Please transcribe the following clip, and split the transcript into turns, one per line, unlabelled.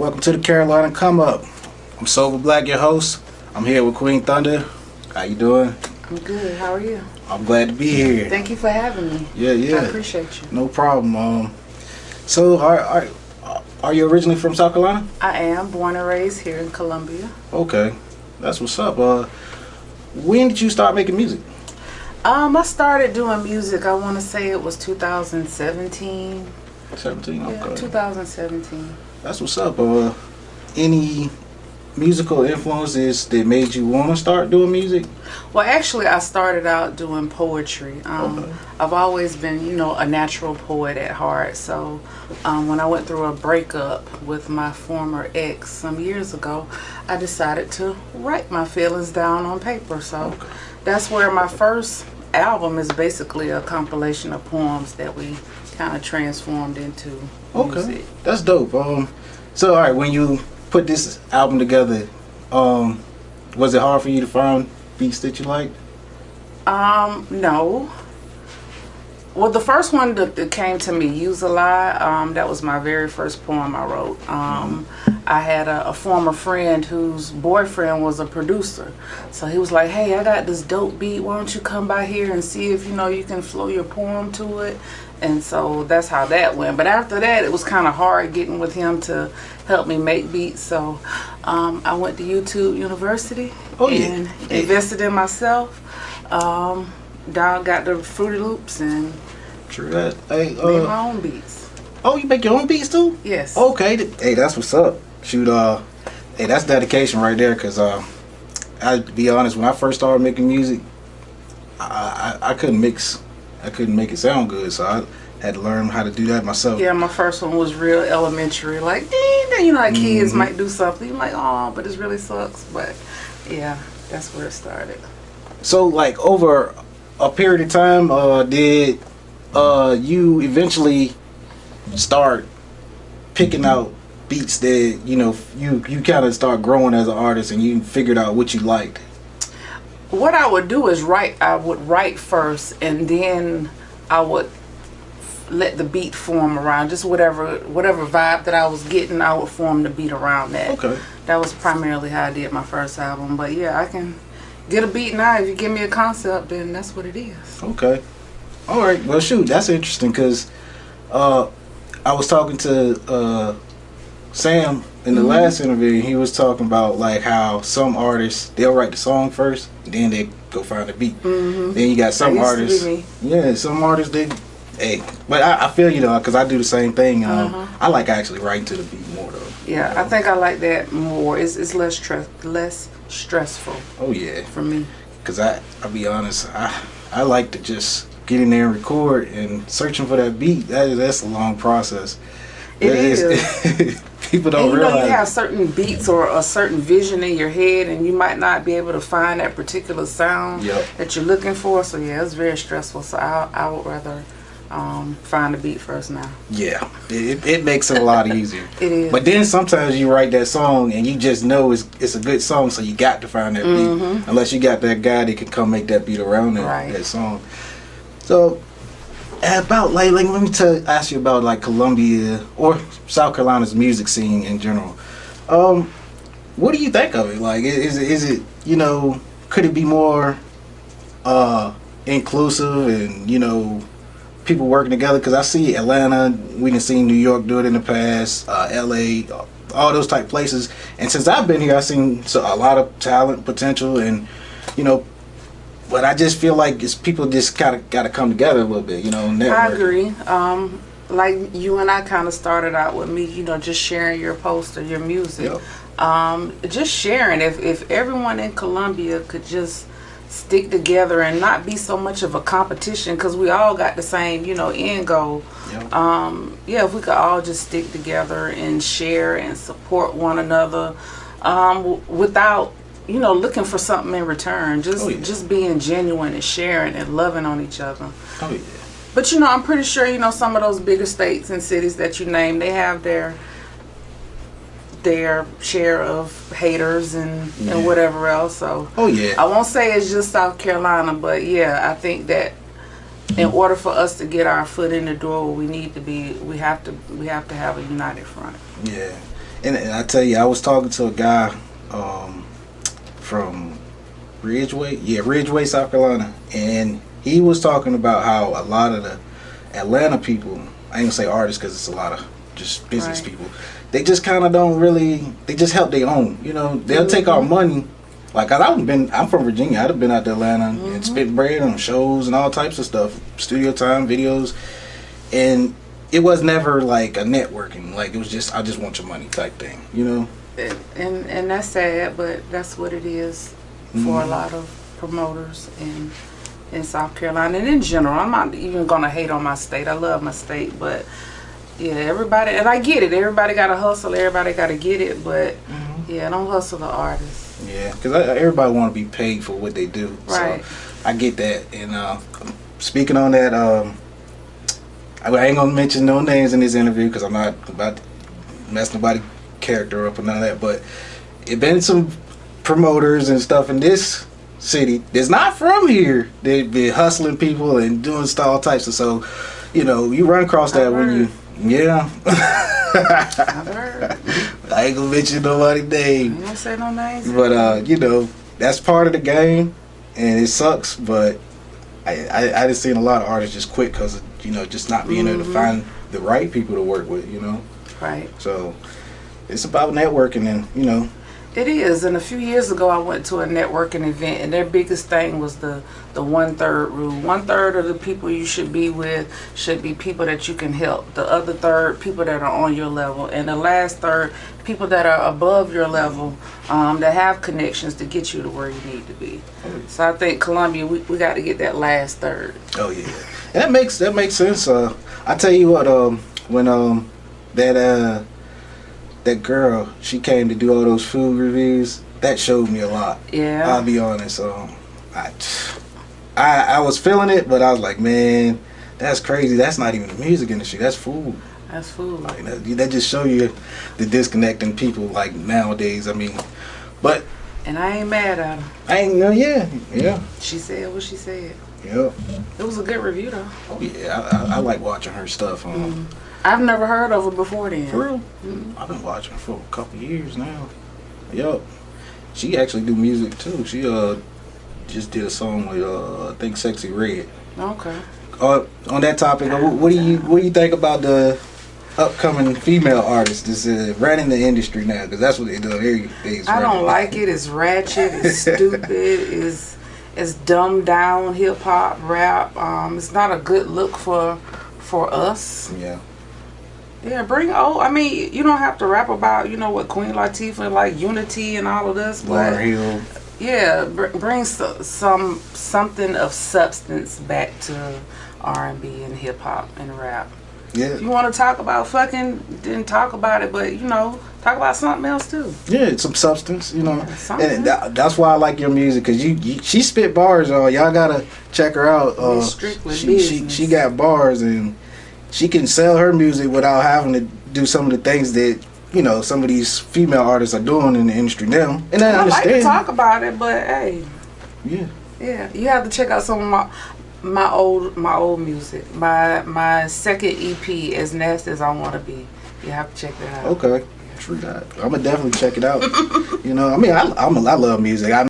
Welcome to the Carolina Come Up. I'm Sober Black, your host. I'm here with Queen Thunda. How you doing?
I'm good. How are you?
I'm glad to be here.
Thank you for having me.
Yeah.
I appreciate you.
No problem. So, are you originally from South Carolina?
I am born and raised here in Columbia.
Okay, that's what's up. When did you start making music?
I started doing music. I want to say it was 2017.
17. Okay.
Yeah, 2017.
That's what's up. Any musical influences that made you want to start doing music?
Well, actually, I started out doing poetry.
Okay.
I've always been, a natural poet at heart. So when I went through a breakup with my former ex some years ago, I decided to write my feelings down on paper. So that's where my first album is basically a compilation of poems that we kind of transformed into music.
That's dope. So all right, when you put this album together, was it hard for you to find beats that you liked?
No. Well, the first one that came to me, Use a Lie, that was my very first poem I wrote. I had a former friend whose boyfriend was a producer. So he was like, hey, I got this dope beat. Why don't you come by here and see if, you can flow your poem to it? And so that's how that went. But after that, it was kind of hard getting with him to help me make beats. So I went to YouTube University and invested in myself. Got the Fruity Loops and made my own beats.
Oh, you make your own beats too?
Yes.
Okay. Hey, that's what's up. Shoot, hey, that's dedication right there. Cause I'll be honest, when I first started making music, I couldn't mix. I couldn't make it sound good, so I had to learn how to do that myself.
Yeah, my first one was real elementary, like like kids might do something, you're like, oh, but it really sucks. But yeah, that's where it started.
So, like, over a period of time, did you eventually start picking out beats that you kind of start growing as an artist, and you figured out what you liked?
What I would do is I would write first, and then I would let the beat form around. Just whatever vibe that I was getting, I would form the beat around that.
Okay.
That was primarily how I did my first album. But yeah, I can get a beat now. If you give me a concept, then that's what it is.
Okay. All right. Well, shoot, that's interesting because I was talking to Sam in the last interview. He was talking about like how some artists, they'll write the song first, then they go find the beat. Then you got some artists. Some artists but I feel because I do the same thing. I like actually writing to the beat more though.
Yeah, I think I like that more. It's less stressful.
Oh yeah.
For me.
Because I'll be honest, I like to just get in there and record, and searching for that beat, that's a long process.
It is.
People don't realize.
You have certain beats or a certain vision in your head, and you might not be able to find that particular sound that you're looking for. So yeah, it's very stressful. So I would rather find the beat first now. Yeah,
it makes it a lot easier.
It is.
But then sometimes you write that song and you just know it's a good song, so you got to find that beat. Unless you got that guy that can come make that beat around that song. So about let me ask you about like Columbia or South Carolina's music scene in general. What do you think of it? Like, is it could it be more inclusive and people working together? Because I see Atlanta, we done seen New York do it in the past, LA, all those type places. And since I've been here, I've seen a lot of talent, potential, and but I just feel like it's people just kind of got to come together a little bit, network.
I agree. Like you and I kind of started out with me, just sharing your post or your music. Just sharing. If everyone in Columbia could just stick together and not be so much of a competition, because we all got the same, end goal. If we could all just stick together and share and support one another, without looking for something in return, just being genuine and sharing and loving on each other. But I'm pretty sure some of those bigger states and cities that you named, they have their share of haters and whatever else. So I won't say it's just South Carolina, but yeah, I think that in order for us to get our foot in the door where we need to be, we have to have a united front.
Yeah. And I tell you, I was talking to a guy from Ridgeway, South Carolina, and he was talking about how a lot of the Atlanta people, I ain't gonna say artists because it's a lot of just business people, they just kind of don't really, they just help their own, you know. They'll take our money. Like, I'm from Virginia. I'd have been out to Atlanta and spit bread on shows and all types of stuff, studio time, videos, and it was never like a networking. Like, it was just, I just want your money type thing, you know.
And that's sad, but that's what it is for a lot of promoters in South Carolina and in general. I'm not even gonna hate on my state. I love my state, but yeah, everybody, and I get it. Everybody got to hustle. Everybody got to get it, but yeah, don't hustle the artists.
Yeah, because everybody want to be paid for what they do.
Right.
So I get that. And speaking on that, I ain't gonna mention no names in this interview because I'm not about to mess nobody's character up or none of that. But it been some promoters and stuff in this city that's not from here. They be hustling people and doing all types of. So, you know, you run across that when you. Yeah.
I've heard.
I ain't gonna mention nobody's name.
I ain't gonna say no names.
But you know, that's part of the game, and it sucks. But I just seen a lot of artists just quit because of, you know, just not being able to find the right people to work with. You know.
Right.
So it's about networking, and you know.
It is, and a few years ago I went to a networking event, and their biggest thing was the 1/3 rule. 1/3 of the people you should be with should be people that you can help. The other third, people that are on your level, and the last third, people that are above your level, that have connections to get you to where you need to be. So I think Columbia, we got to get that last third.
Oh yeah, and that makes sense. I tell you what, when that girl, she came to do all those food reviews, that showed me a lot.
Yeah.
I'll be honest. I was feeling it, but I was like, man, that's crazy. That's not even the music industry. That's food.
That's food.
Like, that just show you the disconnect in people, like, nowadays. I mean, but.
And I ain't mad at her.
I ain't, yeah.
She said what she said.
Yeah.
It was a good review, though.
Oh, yeah. I like watching her stuff.
I've never heard of her before then.
For real? I've been watching her for a couple years now. Yup. She actually do music too. She just did a song with I think Sexy Red.
Okay.
On that topic, what do you think about the upcoming female artists that's running the industry now? Because that's what they do every day.
I don't like it. It's ratchet. It's stupid. It's dumbed down hip hop rap. It's not a good look for us.
Yeah.
Yeah, I mean, you don't have to rap about, you know, what Queen Latifah, like Unity and all of this, but yeah, bring something of substance back to R&B and hip hop and rap.
Yeah.
If you want to talk about fucking, then talk about it, but you know, talk about something else too.
Yeah, some substance, you know.
Yeah,
and that's why I like your music, because she spit bars. Y'all gotta check her out. She got bars, and she can sell her music without having to do some of the things that, you know, some of these female artists are doing in the industry now. And I understand.
Like to talk about it, but hey. Yeah, you have to check out some of my old music. My second EP, As Nasty As I Want to Be. You have to check that out.
Okay. True that. I'm gonna definitely check it out. You know, I mean, I love music.